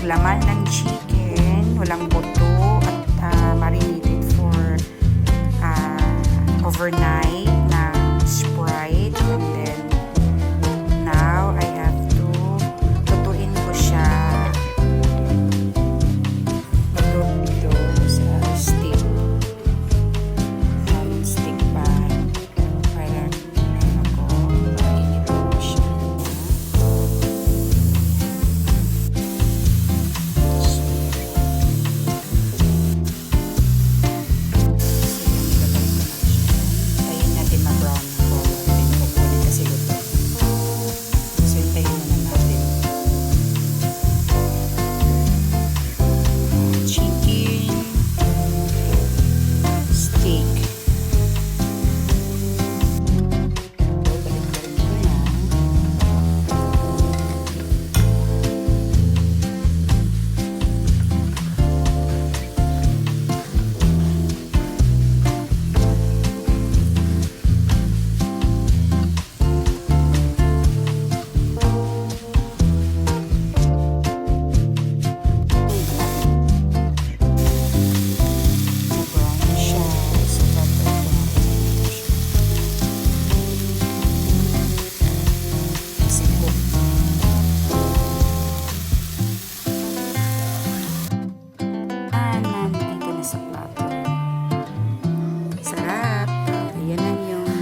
laman ng chicken, walang buto, at marinated for overnight ng Sprite. And then now I have to lutuin ko siya dito sa stick pan para mainit ko siya.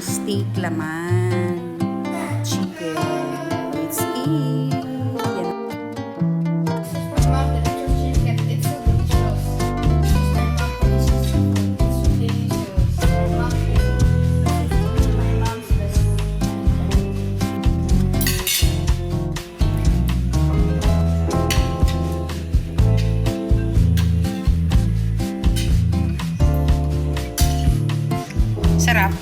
Steak laman, chicken. Let's eat. Yan. Mom, the little chicken, it's so delicious. It's delicious. My mom's best. Sarap.